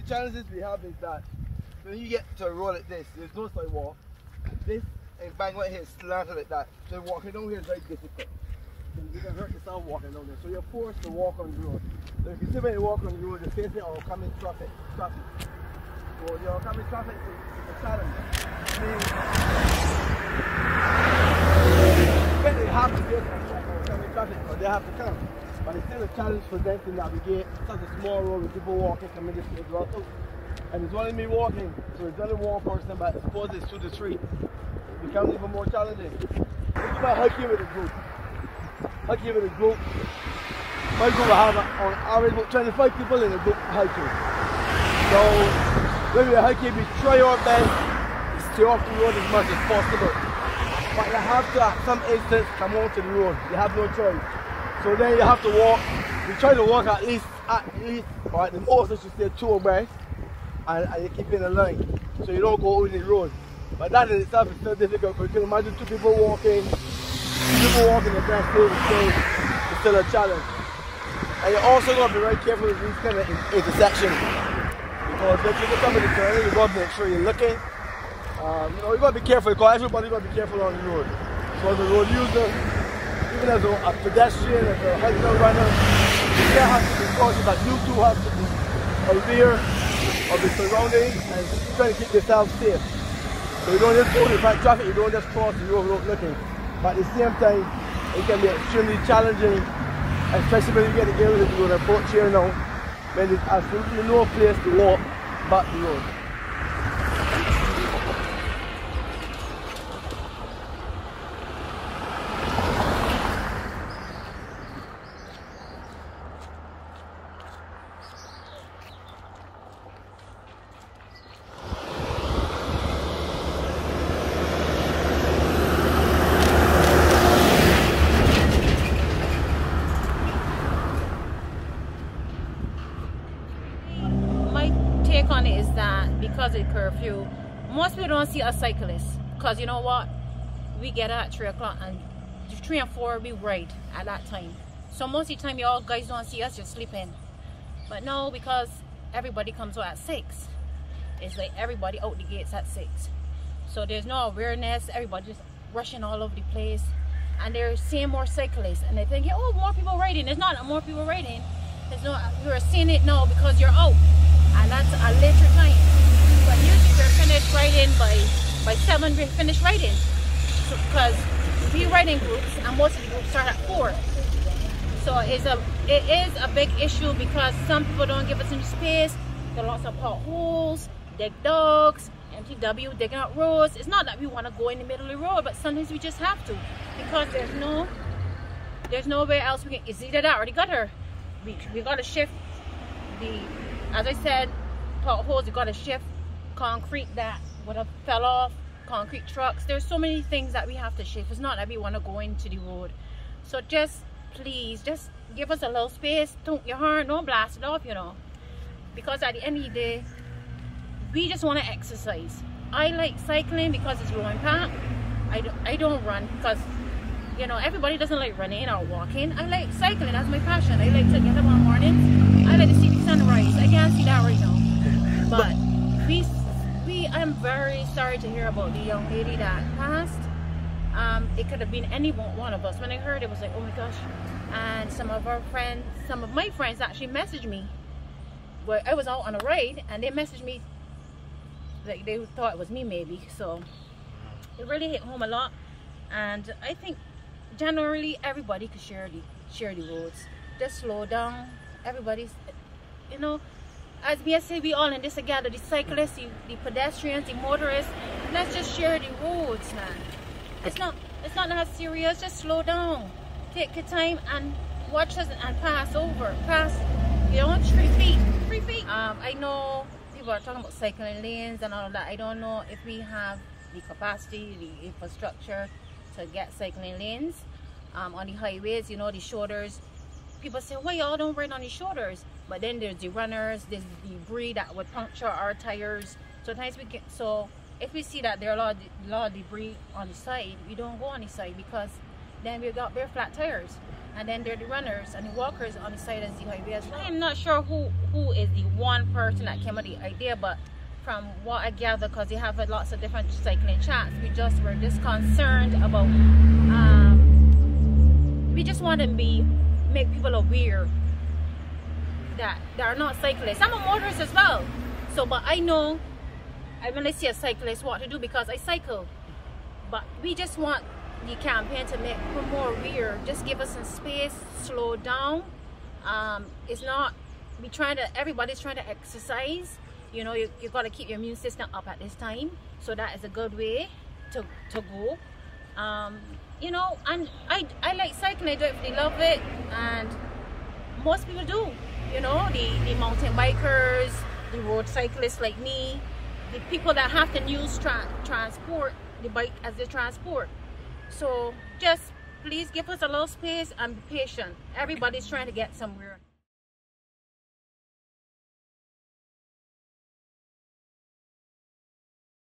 the challenges we have is that when you get to a road like this, there's no sidewalk. This and bang right here, slanted like that. So walking down here is very difficult. So you can hurt yourself walking down there. So you're forced to walk on the road. So if you see when you walk on the road, you're facing oncoming traffic. So the oncoming traffic is a challenge. They have to face oncoming traffic because they have to come. But it's still a challenge for them to navigate such a small road with people walking coming this way as well. And it's only me walking, so it's only one person, but suppose it's 2 to 3. It becomes even more challenging. Think about hiking with a group. Hiking with a group. My group will have on average about 25 people in a group hiking. So when we're hiking, we try our best to stay off the road as much as possible. But you have to, at some instance, come onto the road. You have no choice. So then you have to walk. We try to walk at least, or at the most, I should say 2 abreast. And you keep in a line, so you don't go on the road. But that in itself is still difficult, because you can imagine 2 people walking the best way it's still a challenge. And you also got to be very careful with these kind of intersections, because when people come in the turn, you got to make sure you're looking. You got to be careful, because everybody got to be careful on the road. So the road user, even as a pedestrian, as a hiker runner, you can't have to be cautious that you too have to be aware of the surroundings and trying to keep yourself safe. So you don't just go in the traffic, you don't just cross the road without looking. But at the same time, it can be extremely challenging, especially when you get the areas that you're going to approach here now, when there's absolutely no place to walk but the road. On it is that because of the curfew, most people don't see us cyclists, because you know what, we get out at 3 o'clock and 3 and 4 we ride at that time. So most of the time y'all guys don't see us, just sleeping. But no, because everybody comes out at 6, it's like everybody out the gates at 6, so there's no awareness. Everybody just rushing all over the place, and they're seeing more cyclists and they think, oh, more people riding. There's not more people riding. There's no, you're seeing it now because you're out. And that's a later time. But usually we're finished riding by 7, we're finished riding. So, because we ride in groups and most of the groups start at 4. So it is a big issue, because some people don't give us any space. There are lots of potholes, dead dogs, MTW digging out roads. It's not that we want to go in the middle of the road, but sometimes we just have to, because there's nowhere else we can. It's either that or the gutter. We got to shift as I said, potholes, you got to shift concrete that would have fell off, concrete trucks. There's so many things that we have to shift. It's not that we want to go into the road. So just please, just give us a little space. Don't your horn, don't blast it off, because at the end of the day, we just want to exercise. I like cycling because it's rowing path. I don't run because everybody doesn't like running or walking. I like cycling, that's my passion. I like to get up on mornings. I like to see the sunrise. I can't see that right now. But I'm very sorry to hear about the young lady that passed. It could have been any one of us. When I heard it, was like, oh my gosh. And some of my friends actually messaged me. Where I was out on a ride and they messaged me, like they thought it was me maybe. So it really hit home a lot. And I think generally everybody could share the roads. Just slow down. Everybody's, as we say, we all in this together. The cyclists, the pedestrians, the motorists. Let's just share the roads, man. It's not that serious. Just slow down. Take your time and watch us and pass over. Pass, 3 feet. 3 feet. I know people are talking about cycling lanes and all of that. I don't know if we have the capacity, the infrastructure to get cycling lanes on the highways, the shoulders. People say, why y'all don't ride on the shoulders? But then there's the runners, there's the debris that would puncture our tires. Sometimes so if we see that there are a lot of debris on the side, we don't go on the side, because then we've got bare flat tires. and then there are the runners and the walkers on the side of the highway as well. I am not sure who is the one person that came up with the idea, but from what I gather, because they have lots of different cycling chats, we just were just concerned about we just want to make people aware that there are not cyclists. I'm a motorist as well, so but I know when I see a cyclist what to do because I cycle. But we just want the campaign to make people more aware. Just give us some space, slow down. It's not everybody's trying to exercise. You know, you got to keep your immune system up at this time, so that is a good way to go. You know, and I like cycling. I definitely love it, and most people do. You know, the mountain bikers, the road cyclists like me, the people that have to use transport the bike as the transport. So just please give us a little space and be patient. Everybody's trying to get somewhere.